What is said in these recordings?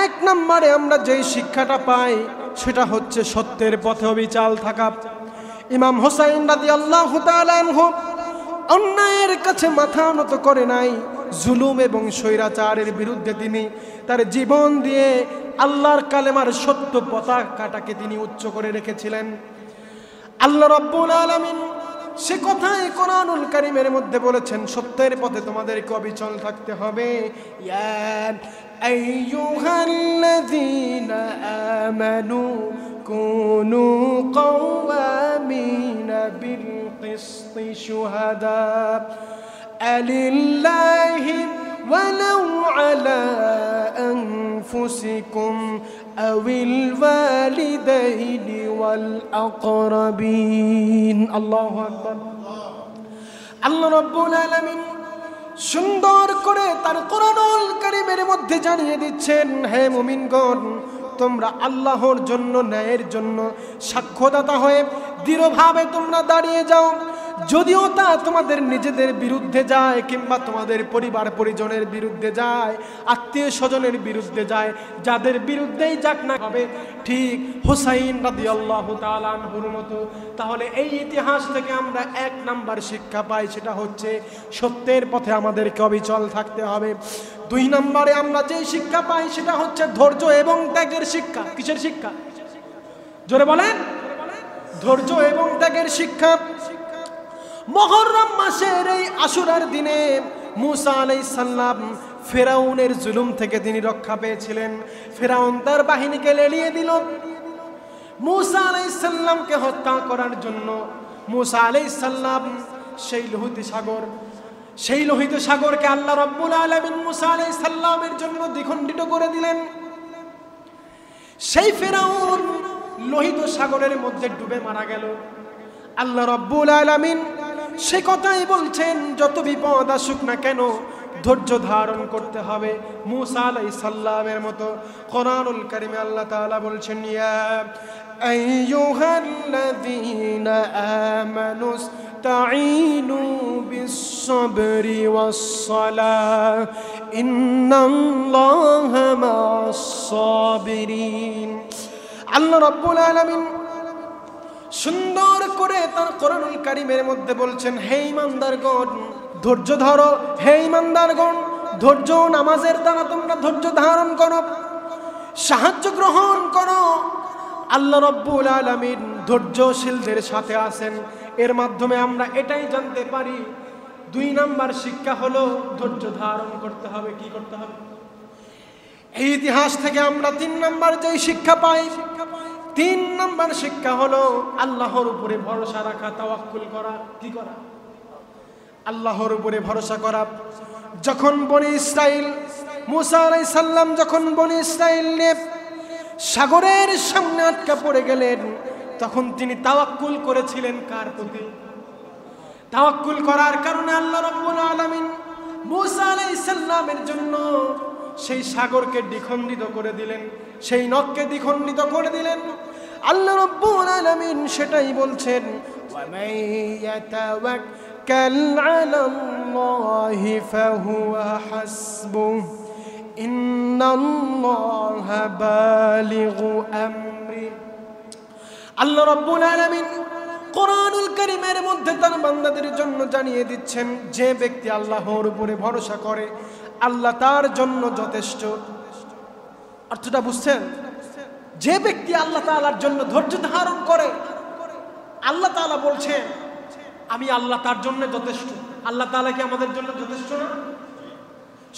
এক নম্বরে আমরা যেই শিক্ষাটা পাই সেটা হচ্ছে সত্যের পথে অবিচল থাকা। ইমাম হুসাইন রাদিয়াল্লাহু তাআলা আনহু অন্যায়ের কাছে মাথা নত করে নাই, জুলুম এবং স্বৈরাচারের বিরুদ্ধে তিনি তার জীবন দিয়ে আল্লাহর কালেমার সত্য পতাকাটাকে তিনি উচ্চ করে রেখেছিলেন। আল্লাহ রাব্বুল আলামিন সে কথাই কোরআনুল কারীমের মধ্যে বলেছেন, সত্যের পথে তোমাদেরকে অবিচল থাকতে হবে। ইয়া আইয়ুহাল্লাযীনা আমানু কুনু কাওয়ামিনা বিল কিসতি শুহাদা লিল্লাহি ওয়ালাউ আলা আনফুসিকুম আওিল ওয়ালিদাইনি ওয়াল আকরাবিন। আল্লাহু আকবার। আল্লাহ রাব্বুল আলামিন সুন্দর করে তার কোরআনুল কারীমের মধ্যে জানিয়ে দিচ্ছেন, হে মুমিনগণ, তোমরা আল্লাহর জন্য, ন্যায়ের জন্য সাক্ষ্যদাতা হয়ে দৃঢ়ভাবে তোমরা দাঁড়িয়ে যাও। যদিও তা তোমাদের নিজেদের বিরুদ্ধে যায়, কিংবা তোমাদের পরিবার পরিজনের বিরুদ্ধে যায়, আত্মীয় স্বজনের বিরুদ্ধে যায়, যাদের বিরুদ্ধেই যাক না হবে, ঠিক হুসাইন রাদিয়াল্লাহু তাআলা আনহুর মতো। তাহলে এই ইতিহাস থেকে আমরা এক নাম্বার শিক্ষা পাই, সেটা হচ্ছে সত্যের পথে আমাদেরকে অবিচল থাকতে হবে। দুই নম্বরে আমরা যে শিক্ষা পাই সেটা হচ্ছে ধৈর্য এবং ত্যাগের শিক্ষা। কিসের শিক্ষা? জোরে বলেন। ধৈর্য এবং ত্যাগের শিক্ষা। মুহররম মাসের এই আশুরার দিনে মুসা আলাইহিস সালাম ফিরাউনের জুলুম থেকে তিনি রক্ষা পেয়েছিলেন। ফিরাউন তার বাহিনীকে লেলিয়ে দিল মুসা আলাইহিস সালামকে হত্যা করার জন্য। মুসা আলাইহিস সালাম সেই লোহিত সাগরকে আল্লাহ রাব্বুল আলামিন মুসা আলাইহিস সালামের জন্য দ্বিখণ্ডিত করে দিলেন। সেই ফিরাউন লোহিত সাগরের মধ্যে ডুবে মারা গেল। আল্লাহ রাব্বুল আলামিন সে কথাই বলছেন, যত বিপদ আসুক না কেন ধৈর্য ধারণ করতে হবে মুসা আলাইহিস সালামের মতো। কোরআনুল কারীমে আল্লাহ তাআলা বলছেন, ইয়া আইয়ুহাল্লাযীনা আমানু ইসতাঈনু বিস-সাবরি ওয়াস-সালাহ ইন্নাল্লাহা মা'আস-সাবিরিন। আল্লাহ রাব্বুল আলামিন সুন্দর করে তার কোরআনুল কারীমের মধ্যে বলছেন, হে ঈমানদারগণ ধৈর্য ধরো, হে ঈমানদারগণ ধৈর্য, নামাজের দ্বারা তোমরা ধৈর্য ধারণ করো, সাহায্য গ্রহণ করো। আল্লাহ রাব্বুল আলামিন ধৈর্যশীলদের সাথে আছেন। এর মাধ্যমে আমরা এটাই জানতে পারি, দুই নাম্বার শিক্ষা হলো ধৈর্য ধারণ করতে হবে। কি করতে হবে? এই ইতিহাস থেকে আমরা তিন নাম্বার যে শিক্ষা পাই, তিন নাম্বার শিক্ষা হলো আল্লাহর উপরে ভরসা রাখা, তাওয়াক্কুল করা। কি করা? আল্লাহর উপরে ভরসা করা। যখন বনি ইসরাইল, মুসা আলাইহিস সালাম যখন বনি ইসরাইল নিয়ে সাগরের সামনে আটকা পড়ে গেলেন, তখন তিনি তাওয়াক্কুল করেছিলেন কার প্রতি? তাওয়াক্কুল করার কারণে আল্লাহ রাব্বুল আলামিন মুসা আলাইহিস সালামের জন্য সেই সাগরকে দ্বিখণ্ডিত করে দিলেন, সেই নদকে দ্বিখণ্ডিত করে দিলেন। আল্লাহ রাব্বুল আলামিন সেটাই বলছেন, ওয়া মান ইয়াতাওয়াক্কাল আলাল্লাহি ফাহুয়া হাসবুহু ইন্নাল্লাহা বালিগু আমরি। আল্লাহ রাব্বুল আলামিন কোরআনুল কারীমের মধ্যে তার বান্দাদের জন্য জানিয়ে দিচ্ছেন, যে ব্যক্তি আল্লাহর উপরে ভরসা করে আল্লাহ তার জন্য যথেষ্ট। অর্থটা বুঝছেন? যে ব্যক্তি আল্লাহ তাআলার জন্য ধৈর্য ধারণ করে, আল্লাহ তাআলা বলছেন আমি আল্লাহ তার জন্য যথেষ্ট। আল্লাহ তাআলা কি আমাদের জন্য যথেষ্ট না?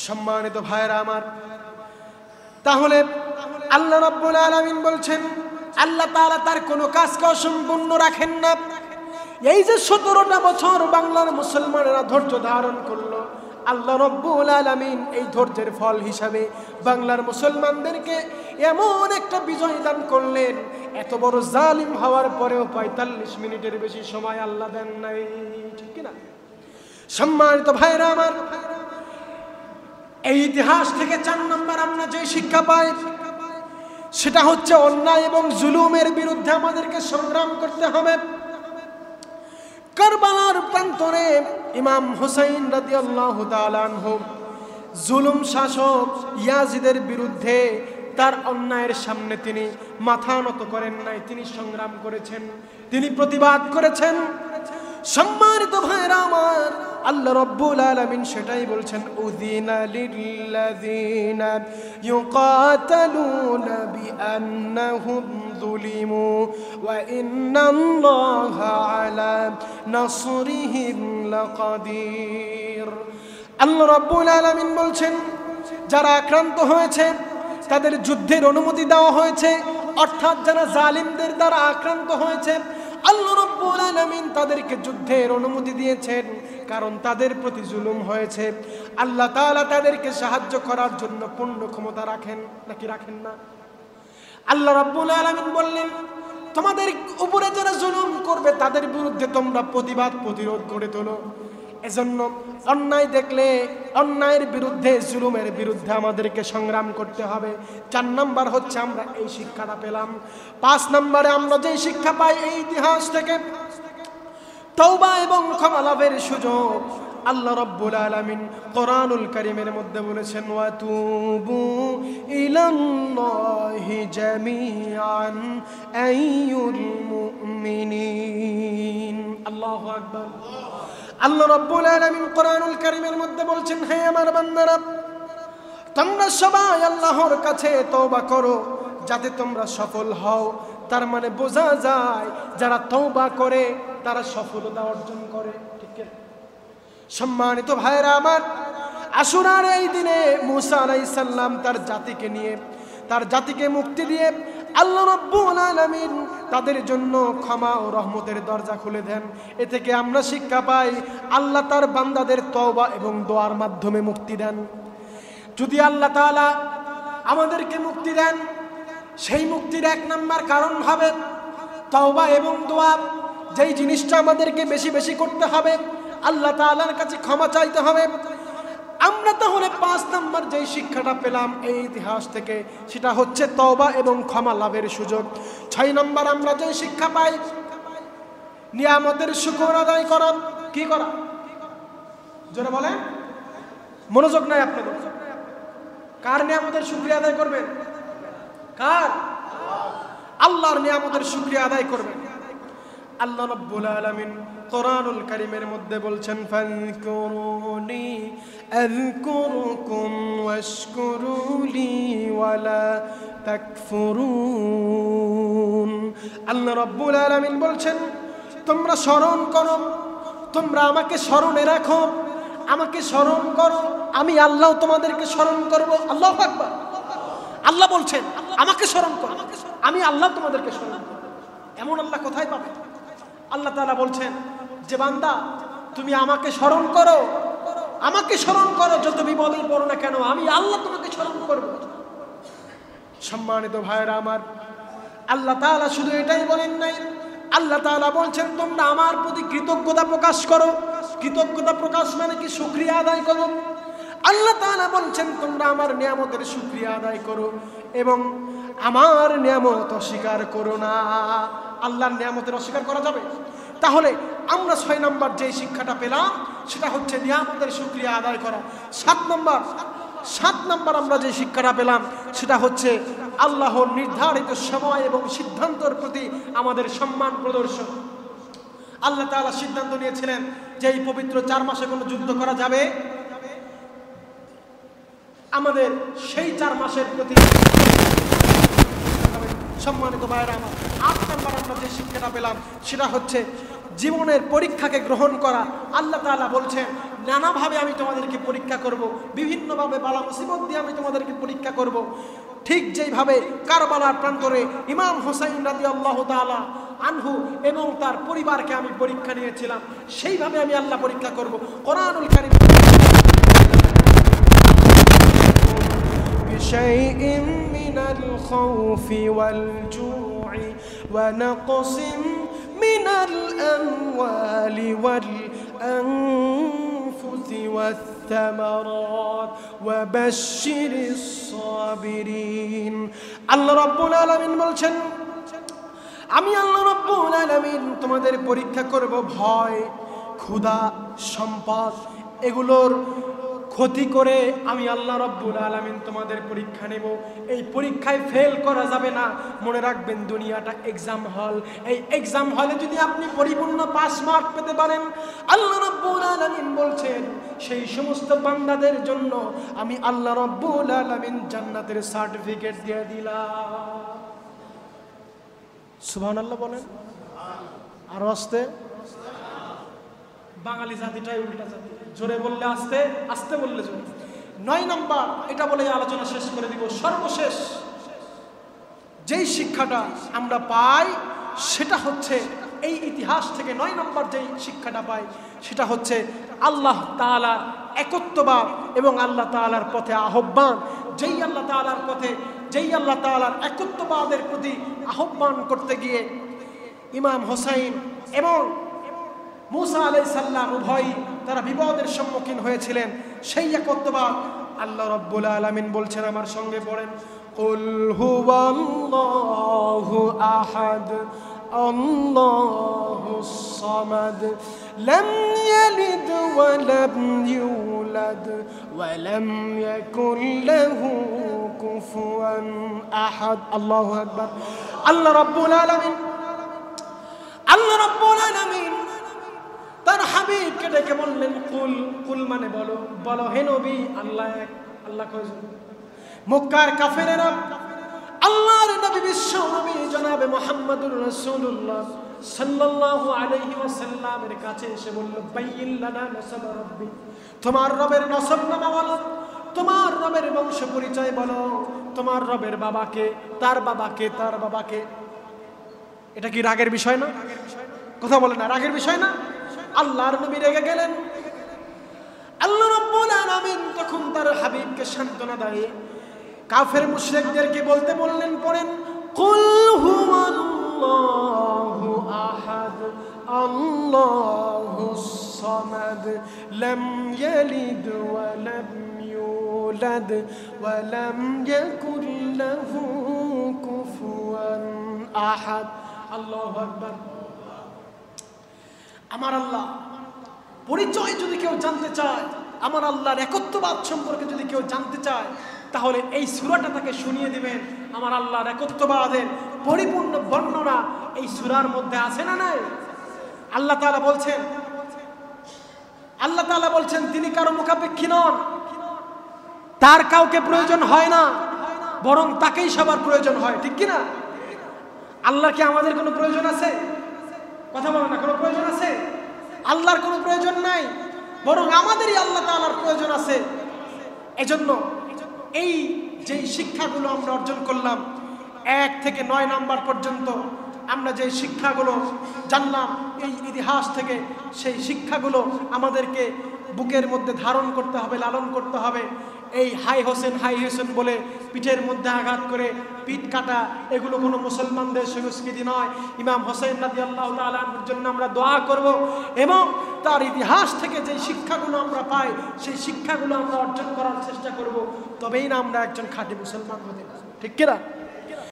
সম্মানিত ভাইরা আমার, তাহলে আল্লাহ রাব্বুল আলামিন বলছেন আল্লাহ তাআলা তার কোনো কাজকে অসম্পূর্ণ রাখেন না। এই যে 17টা বছর বাংলার মুসলমানেরা ধৈর্য ধারণ করলো, আল্লাহ রাব্বুল আলামিন এই ধৈর্যের ফল হিসাবে বাংলার মুসলমানদেরকে এমন একটা বিজয় দান করলেন। এত বড় জালিম হওয়ার পরেও 45 মিনিটের বেশি সময় আল্লাহ দেন নাই, ঠিক কি না? সম্মানিত ভাইরা আমার, এই ইতিহাস থেকে 4 নম্বর আমরা যে শিক্ষা পাই সেটা হচ্ছে অন্যায় এবং জুলুমের বিরুদ্ধে আমাদেরকে সংগ্রাম করতে হবে। কারবালার প্রান্তরে ইমাম হুসাইন রাদিয়াল্লাহু তাআলা আনহু জুলুম শাসক ইয়াজিদের বিরুদ্ধে তার অন্যায়ের সামনে তিনি মাথা নত করেন নাই, তিনি সংগ্রাম করেছেন, তিনি প্রতিবাদ করেছেন। সম্মানিত ভাইরা আমার, আল্লাহ রাব্বুল আলামিন সেটাই বলছেন, উযিনা লিল্লাযিনা ইউকাতালুনা বিআন্নাহুম যুলিমু ওয়া ইন্নাল্লাহা আলা নাসরিহিম লাকাদির। আল্লাহ রাব্বুল আলামিন বলছেন, যারা আক্রান্ত হয়েছে তাদের যুদ্ধের অনুমতি দেওয়া হয়েছে, অর্থাৎ যারা জালিমদের দ্বারা আক্রান্ত হয়েছে আল্লাহ রাব্বুল আলামিন তাদেরকে যুদ্ধের অনুমতি দিয়েছেন, কারণ তাদের প্রতি জুলুম হয়েছে। আল্লাহ তাআলা তাদেরকে সাহায্য করার জন্য পূর্ণ ক্ষমতা রাখেন নাকি রাখেন না? আল্লাহ রাব্বুল আলামিন বললেন, তোমাদের উপরে যারা জুলুম করবে তাদের বিরুদ্ধে তোমরা প্রতিরোধ করে তোলো। এজন্য অন্যায় দেখলে অন্যায়ের বিরুদ্ধে, জুলুমের বিরুদ্ধে আমাদেরকে সংগ্রাম করতে হবে। 4 নাম্বার হচ্ছে আমরা এই শিক্ষাটা পেলাম। 5 নম্বরে আমরা যে শিক্ষা পাই এই ইতিহাস থেকে, তওবা এবং ক্ষমা লাভের সুযোগ। আল্লাহ রাব্বুল আলামিন কোরআনুল কারীমের মধ্যে বলেছেন, ওয়া তুবু ইলাল্লাহি জামিআন আইয়ুল মুমিনিন। আল্লাহু আকবার। আল্লাহ রাব্বুল আলামিন কোরআনুল কারীমের মধ্যে বলছেন, হে আমার বান্দারা, তোমরা সবাই আল্লাহর কাছে তওবা করো যাতে তোমরা সফল হও। তার মানে বোঝা যায় যারা তওবা করে তারা সফলতা অর্জন করে। ঠিক আছে সম্মানিত ভাইরা আমার, আশুরার এই দিনে মূসা আলাইহিস সালাম তার জাতিকে মুক্তি দিয়ে আল্লাহ রাব্বুল আলামিন তাদের জন্য ক্ষমা ও রহমতের দরজা খুলে দেন। এ থেকে আমরা শিক্ষা পাই আল্লাহ তার বান্দাদের তওবা এবং দোয়ার মাধ্যমে মুক্তি দেন। যদি আল্লাহ তাআলা আমাদেরকে মুক্তি দেন, সেই মুক্তির 1 নাম্বার কারণ হবে তওবা এবং দোয়া। যেই জিনিসটা আমাদেরকে বেশি বেশি করতে হবে, আল্লাহ তাআলার কাছে ক্ষমা চাইতে হবে। আমরা তাহলে 5 নাম্বার যেই শিক্ষাটা পেলাম এই ইতিহাস থেকে, সেটা হচ্ছে তওবা এবং ক্ষমা লাভের সুযোগ। 6 নাম্বার আমরা যেই শিক্ষা পাই, নিয়ামতের শুকর আদায় করা। কি করা? জোরে বলেন, মনোযোগ নাই আপনাদের। কার নিয়ামতের শুকরিয়া আদায় করবেন? কার? আল্লাহর নিয়ামতের শুকরিয়া আদায় করবেন। আল্লাহ রাব্বুল আলামিন কোরআনুল কারীমের মধ্যে বলছেন, ফাযকুরুনি আযকুরুকুম ওয়াশকুরুলি ওয়ালা তাকফুরুন। আল্লাহ রাব্বুল আলামিন বলছেন, তোমরা স্মরণ করো, তোমরা আমাকে স্মরণে রাখো, আমাকে স্মরণ করো, আমি আল্লাহ তোমাদেরকে স্মরণ করব। আল্লাহু আকবার। আল্লাহ বলছেন আমাকে স্মরণ করো, আমি আল্লাহ তোমাদেরকে স্মরণ করব। এমন আল্লাহ কোথায় পাবে? আল্লাহ তাআলা বলছেন যে বান্দা তুমি আমাকে স্মরণ করো, আমাকে স্মরণ করো, যত বিপদেই পড়ো না কেন আমি আল্লাহ তোমাকে স্মরণ করব। সম্মানিত ভাইরা আমার, আল্লাহ তাআলা শুধু এটাই বলেন নাই, আল্লাহ তাআলা বলছেন তোমরা আমার প্রতি কৃতজ্ঞতা প্রকাশ করো। কৃতজ্ঞতা প্রকাশ মানে কি? শুকরিয়া আদায় করো। আল্লাহ তাআলা বলছেন তোমরা আমার নিয়ামতের শুকরিয়া আদায় করো এবং আমার নিয়ামত অস্বীকার করো না। আল্লাহর নিয়ামতের অস্বীকার করা যাবে? তাহলে আমরা 6 নাম্বার যে শিক্ষাটা পেলাম সেটা হচ্ছে নিয়ামতের শুকরিয়া আদায় করা। 7 নাম্বার আমরা যে শিক্ষাটা পেলাম সেটা হচ্ছে আল্লাহর নির্ধারিত সময় এবং সিদ্ধান্তের প্রতি আমাদের সম্মান প্রদর্শন। আল্লাহ তাআলা সিদ্ধান্ত নিয়েছিলেন যে এই পবিত্র 4 মাসে কোনো যুদ্ধ করা যাবে, আমাদের সেই 4 মাসের প্রতি সম্মানিত ভাইরা আমার। 8 নাম্বার আমরা যে শিক্ষাটা পেলাম সেটা হচ্ছে জীবনের পরীক্ষাকে গ্রহণ করা। আল্লাহ তাআলা বলছেন নানাভাবে আমি তোমাদেরকে পরীক্ষা করব, বিভিন্নভাবে বালা মুসিবত দিয়ে আমি তোমাদেরকে পরীক্ষা করব। ঠিক যেইভাবে কারবালার প্রান্তরে ইমাম হুসাইন রাদিয়াল্লাহু তাআলা আনহু এবং তার পরিবারকে আমি পরীক্ষা নিয়েছিলাম, সেইভাবে আমি আল্লাহ পরীক্ষা করব। কোরআনুল কারীম بشيء من الخوف والجوع ونقص من الأموال والأنفس والثمرات وبشر الصابرين। আল্লাহ রাব্বুল আলামিন বলছেন আমি আল্লাহ রাব্বুল আলামিন তোমাদের পরীক্ষা করব ভয়, ক্ষুধা, সম্পদ, এগুলোর ক্ষতি করে আমি আল্লাহ রাব্বুল আলামিন তোমাদের পরীক্ষা নেব। এই পরীক্ষায় ফেল করা যাবে না। মনে রাখবেন দুনিয়াটা এক্সাম হল। এই এক্সাম হলে যদি আপনি পরিপূর্ণ পাস মার্ক পেতে পারেন, আল্লাহ রাব্বুল আলামিন বলছেন সেই সমস্ত বান্দাদের জন্য আমি আল্লাহ রাব্বুল আলামিন জান্নাতের সার্টিফিকেট দিয়ে দিলাম। সুবহানাল্লাহ বলেন। আর আস্তে, বাঙালি জাতিটাই উল্টা জাতি, জোরে বললে আস্তে, আস্তে বললে জোরে। 9 নম্বর, এটা বলে আলোচনা শেষ করে দিব। সর্বশেষ যেই শিক্ষাটা আমরা পাই সেটা হচ্ছে এই ইতিহাস থেকে 9 নম্বর যেই শিক্ষাটা পাই সেটা হচ্ছে আল্লাহ তাআলার একত্ববাদ এবং আল্লাহ তাআলার পথে আহ্বান। যেই আল্লাহ তাআলার পথে, যেই আল্লাহ তাআলার একত্ববাদের প্রতি আহ্বান করতে গিয়ে ইমাম হোসাইন এবং মুসা আলাইহিস সালাম উভয়ই তারা বিপদের সম্মুখীন হয়েছিলেন। সেই একত্ববাদ আল্লাহ রাব্বুল আলামিন বলছেন, আমার সঙ্গে পড়েন, কুল হুয়াল্লাহু আহাদ আল্লাহুস সামাদ লাম ইয়ালিদ ওয়া লাম ইউলাদ ওয়া লাম ইয়াকুল লাহু কুফুয়ান আহাদ। আল্লাহু আকবার। আল্লাহ রাব্বুল আলামিন, আল্লাহ রাব্বুল আলামিন তার হাবিবকে ডেকে বললেন, কুল, কুল মানে বলো, বলো হে নবী আল্লাহ এক। আল্লাহ কয়জন? মক্কার কাফেরেরা আল্লাহর নবী বিশ্ব নবী জনাবে মুহাম্মদুর রাসূলুল্লাহ সাল্লাল্লাহু আলাইহি ওয়াসাল্লামের কাছে এসে বলল, বাইয়িন লানা নাসাব রাব্বি, তোমার রবের নসবনামা বলো, তোমার রবের বংশ পরিচয় বলো, তোমার রবের বাবাকে, তার বাবাকে, তার বাবাকে। এটা কি রাগের বিষয় না? কথা বলে না, রাগের বিষয় না? আল্লাহর নবী রেগে গেলেন। আল্লাহ রাব্বুল আলামিন তখন তার হাবিবকে সান্ত্বনা দেয়, কাফের মুশরিকদেরকে বলতে বললেন, পড়েন, কুল হুয়াল্লাহু আহাদ আল্লাহুস সামাদ লাম ইয়ালিদ ওয়া লাম ইউলাদ ওয়া লাম ইয়াকুল লাহু কুফুয়ান আহাদ। আল্লাহু আকবার। আমার আল্লাহ পরিচয় যদি কেউ জানতে চায়, আমার আল্লাহর একত্ববাদ সম্পর্কে যদি কেউ জানতে চায়, তাহলে এই সূরাটা তাকে শুনিয়ে দিবেন। আমার আল্লাহর একত্ববাদের পরিপূর্ণ বর্ণনা এই সূরার মধ্যে আছে না নাই? আল্লাহ তাআলা বলছেন, আল্লাহ তাআলা বলছেন তিনি কারো মুখাপেক্ষী নন, তার কাউকে প্রয়োজন হয় না, বরং তাকেই সবার প্রয়োজন হয়। ঠিক কি না? আল্লাহর কি আমাদের কোনো প্রয়োজন আছে? কথা বলে না, কোনো প্রয়োজন আছে? আল্লাহর কোনো প্রয়োজন নাই, বরং আমাদেরই আল্লাহ তাআলার প্রয়োজন আছে। এজন্য এই যে শিক্ষাগুলো আমরা অর্জন করলাম 1 থেকে 9 নাম্বার পর্যন্ত, আমরা যে শিক্ষাগুলো জানলাম এই ইতিহাস থেকে, সেই শিক্ষাগুলো আমাদেরকে বুকের মধ্যে ধারণ করতে হবে, লালন করতে হবে। এই হাই হোসেন, হাই হোসেন বলে পিঠের মধ্যে আঘাত করে পিঠ কাটা, এগুলো কোনো মুসলমানদের সংস্কৃতি নয়। ইমাম হোসেন রাদিয়াল্লাহু তাআলা আনহুর জন্য আমরা দোয়া করব এবং তার ইতিহাস থেকে যে শিক্ষাগুলো আমরা পাই সেই শিক্ষাগুলো আমরা অর্জন করার চেষ্টা করব। তবেই না আমরা একজন খাঁটি মুসলমান হতে পারব। ঠিক কিনা?